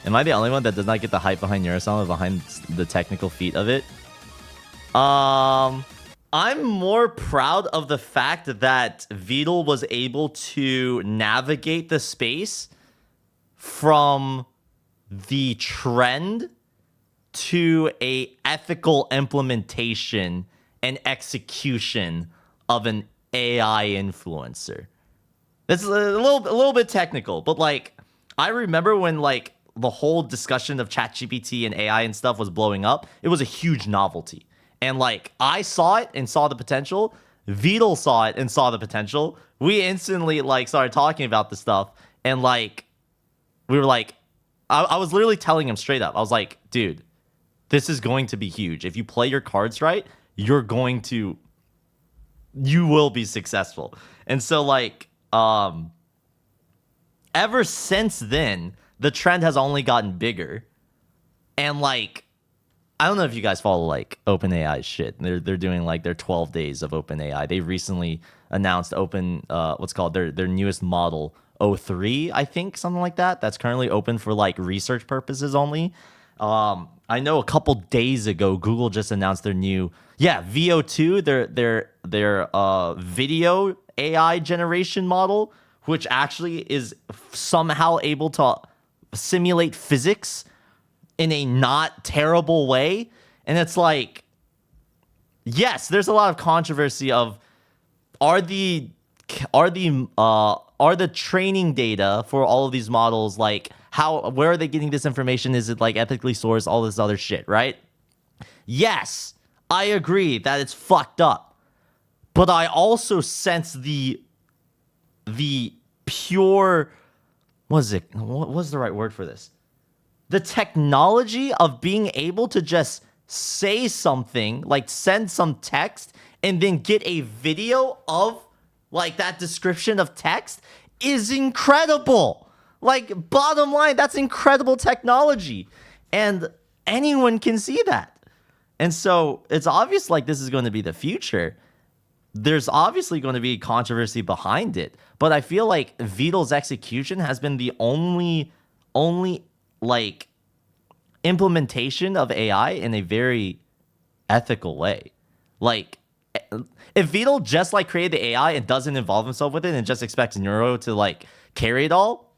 Am I the only one that does not get the hype behind Neurosama, behind the technical feat of it? I'm more proud of the fact that Vidal was able to navigate the space from the trend to a ethical implementation and execution of an AI influencer. This is a little bit technical, but like I remember when like the whole discussion of ChatGPT and AI and stuff was blowing up, it was a huge novelty. And like I saw it and saw the potential. Vidal saw it and saw the potential. We instantly like started talking about the stuff, and like we were like, I was literally telling him straight up. I was like, dude, this is going to be huge. If you play your cards right, you will be successful. And so like ever since then, the trend has only gotten bigger. And like I don't know if you guys follow like OpenAI shit. They're doing like their 12 days of OpenAI. They recently announced what's called their newest model O3, I think, something like that. That's currently open for like research purposes only. I know a couple days ago Google just announced their new VO2, their video AI generation model, which actually is somehow able to simulate physics in a not terrible way. And it's like, yes, there's a lot of controversy of are the training data for all of these models, like where are they getting this information? Is it like ethically sourced? All this other shit, right? Yes, I agree that it's fucked up, but I also sense the pure, what was the right word for this? The technology of being able to just say something, like send some text and then get a video of like that description of text is incredible. Like, bottom line, that's incredible technology. And anyone can see that. And so it's obvious like this is going to be the future. There's obviously going to be controversy behind it. But I feel like Vidal's execution has been the only like implementation of AI in a very ethical way. Like if Vidal just like created the AI and doesn't involve himself with it and just expects Neuro to like carry it all,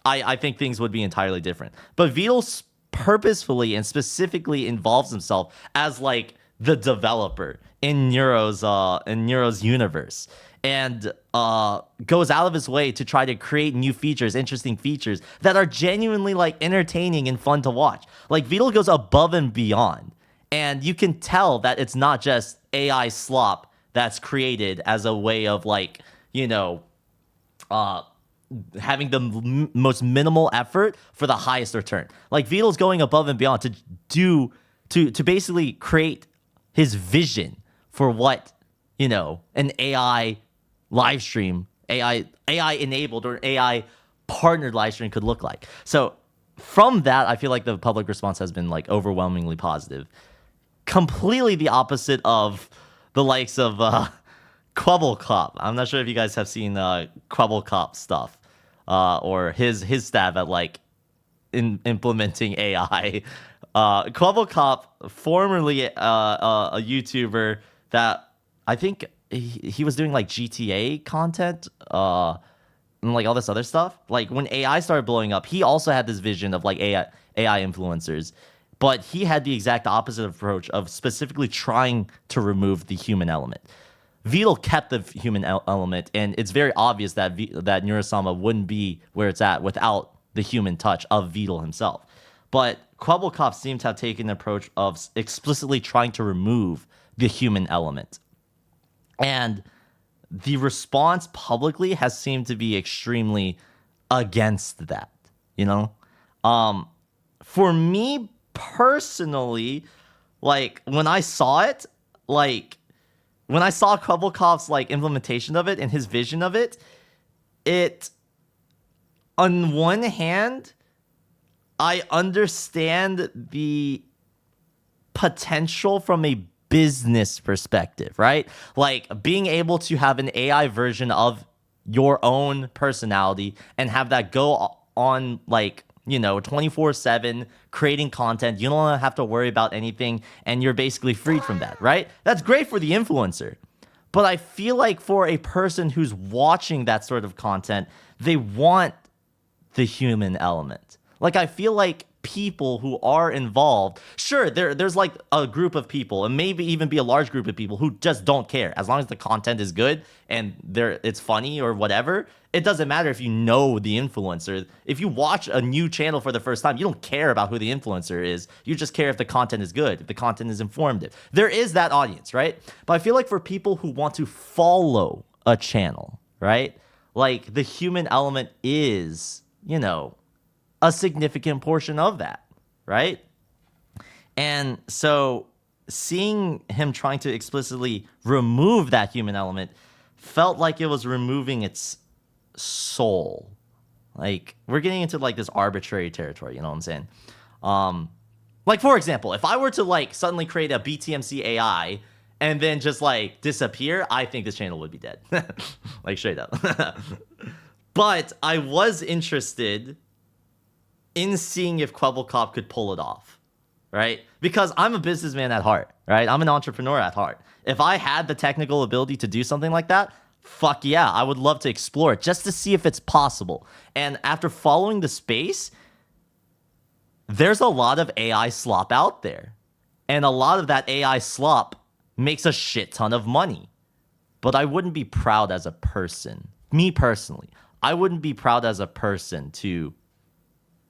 I think things would be entirely different. But Vidal purposefully and specifically involves himself as like the developer in Neuro's universe, and goes out of his way to try to create new features, interesting features that are genuinely like entertaining and fun to watch. Like Vidal goes above and beyond, and you can tell that it's not just AI slop that's created as a way of like, you know, having the most minimal effort for the highest return. Like Vidal's going above and beyond to basically create his vision for what, you know, an AI live stream, AI enabled or AI partnered live stream could look like. So from that, I feel like the public response has been like overwhelmingly positive. Completely the opposite of the likes of Quebblecop. I'm not sure if you guys have seen Quebblecop stuff or his stab at like implementing AI. Quebblecop, formerly a YouTuber that I think he was doing like GTA content and like all this other stuff. Like when AI started blowing up, he also had this vision of like AI influencers, but he had the exact opposite approach of specifically trying to remove the human element. Vidal kept the human element, and it's very obvious that that Neurosama wouldn't be where it's at without the human touch of Vidal himself. But Quebblecop seemed to have taken the approach of explicitly trying to remove the human element. And the response publicly has seemed to be extremely against that, you know? For me personally, like when I saw it, like when I saw Quebblecop's like implementation of it and his vision of it, on one hand, I understand the potential from a business perspective, right? Like being able to have an AI version of your own personality and have that go on like 24/7 creating content. You don't have to worry about anything, and you're basically freed from that, right? That's great for the influencer. But I feel like for a person who's watching that sort of content, they want the human element. Like, I feel like people who are involved, sure, there's like a group of people, and maybe even be a large group of people who just don't care. As long as the content is good and it's funny or whatever, it doesn't matter if you know the influencer. If you watch a new channel for the first time, you don't care about who the influencer is. You just care if the content is good, if the content is informative. There is that audience, right? But I feel like for people who want to follow a channel, right? Like, the human element is, a significant portion of that, right? And so seeing him trying to explicitly remove that human element felt like it was removing its soul. Like, we're getting into like this arbitrary territory, you know what I'm saying? Like, for example, if I were to like suddenly create a BTMC AI and then just like disappear, I think this channel would be dead. Like, straight up. But I was interested in seeing if Kwebbelkop could pull it off, right? Because I'm a businessman at heart, right? I'm an entrepreneur at heart. If I had the technical ability to do something like that, fuck yeah, I would love to explore it just to see if it's possible. And after following the space, there's a lot of AI slop out there. And a lot of that AI slop makes a shit ton of money. But I wouldn't be proud as a person. Me personally, I wouldn't be proud as a person to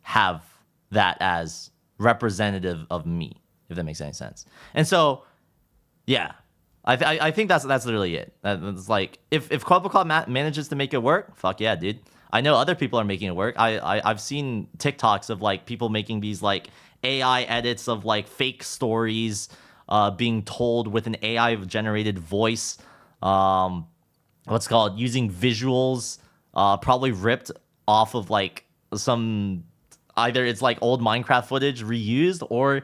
have that as representative of me, if that makes any sense. And so, yeah, I think that's literally it. It's like, if Kwebbelkop manages to make it work, fuck yeah, dude. I know other people are making it work. I've seen TikToks of like people making these like AI edits of like fake stories being told with an AI generated voice. What's called using visuals, probably ripped off of like some, either it's like old Minecraft footage reused, or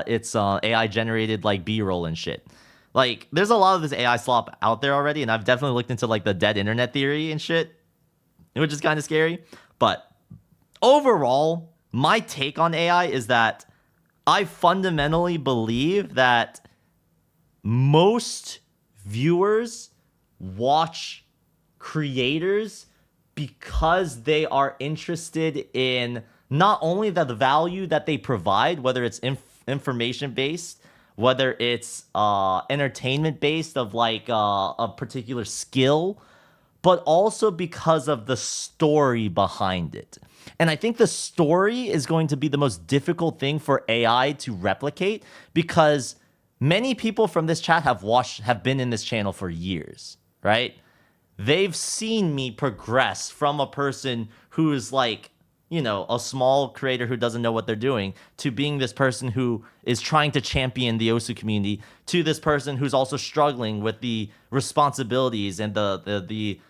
it's AI generated like B-roll and shit. Like, there's a lot of this AI slop out there already, and I've definitely looked into like the dead internet theory and shit, which is kind of scary. But overall, my take on AI is that I fundamentally believe that most viewers watch creators because they are interested in not only the value that they provide, whether it's information based, whether it's entertainment based of like a particular skill, but also because of the story behind it. And I think the story is going to be the most difficult thing for AI to replicate, because many people from this chat have been in this channel for years, right? They've seen me progress from a person who is like, a small creator who doesn't know what they're doing, to being this person who is trying to champion the Osu community, to this person who's also struggling with the responsibilities and the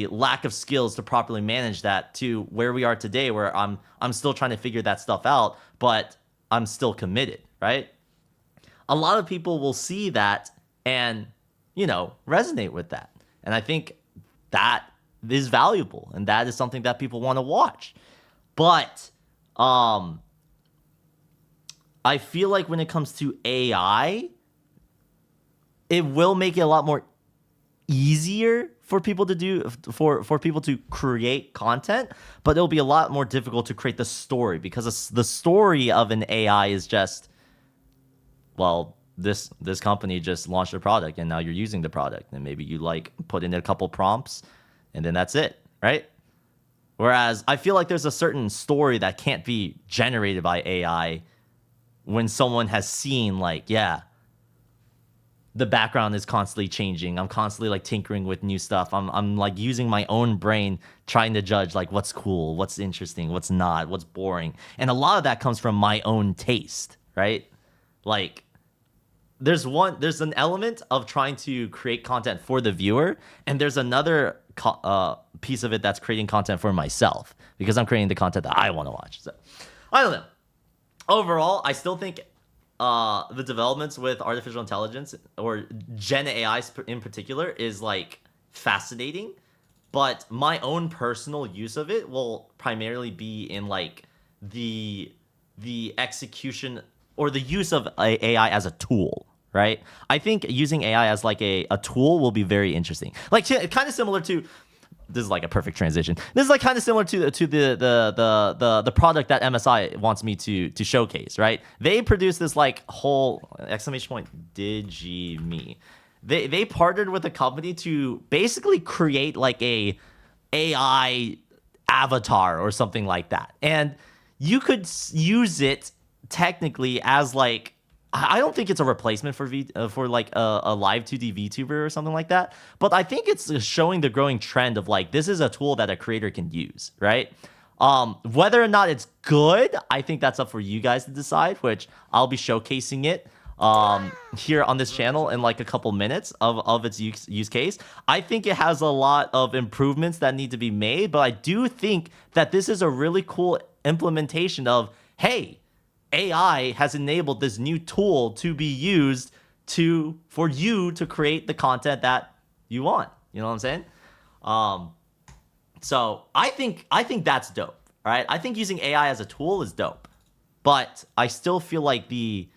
lack of skills to properly manage that, to where we are today, where I'm still trying to figure that stuff out, but I'm still committed, right? A lot of people will see that and, resonate with that. And I think that is valuable, and that is something that people want to watch. But I feel like when it comes to AI, it will make it a lot more easier for people to do, for people to create content, but it'll be a lot more difficult to create the story, because the story of an AI is just, well, this company just launched a product and now you're using the product, and maybe you like put in a couple prompts and then that's it, right? Whereas I feel like there's a certain story that can't be generated by AI when someone has seen, like, yeah, the background is constantly changing. I'm constantly like tinkering with new stuff. I'm like using my own brain trying to judge like what's cool, what's interesting, what's not, what's boring. And a lot of that comes from my own taste, right? Like, there's an element of trying to create content for the viewer, and there's another piece of it that's creating content for myself, because I'm creating the content that I want to watch. So I don't know. Overall, I still think the developments with artificial intelligence, or Gen AI in particular, is like fascinating. But my own personal use of it will primarily be in like the execution or the use of AI as a tool, right? I think using AI as like a tool will be very interesting. Like kind of similar to, this is like a perfect transition. This is like kind of similar to the product that MSI wants me to showcase, right? They produce this like whole exclamation point Digime. They partnered with a company to basically create like a AI avatar or something like that, and you could use it technically as like, I don't think it's a replacement for like a live 2D VTuber or something like that, but I think it's showing the growing trend of like, this is a tool that a creator can use, right? Whether or not it's good, I think that's up for you guys to decide, which I'll be showcasing it here on this channel in like a couple minutes of its use case. I think it has a lot of improvements that need to be made, but I do think that this is a really cool implementation of, hey, AI has enabled this new tool to be used for you to create the content that you want. You know what I'm saying? So I think that's dope. Right? I think using AI as a tool is dope, but I still feel like in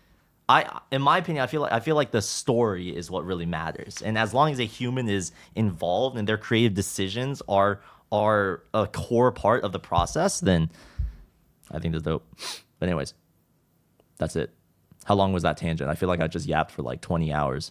my opinion, I feel like the story is what really matters. And as long as a human is involved and their creative decisions are a core part of the process, then I think that's dope. But anyways, that's it. How long was that tangent? I feel like I just yapped for like 20 hours.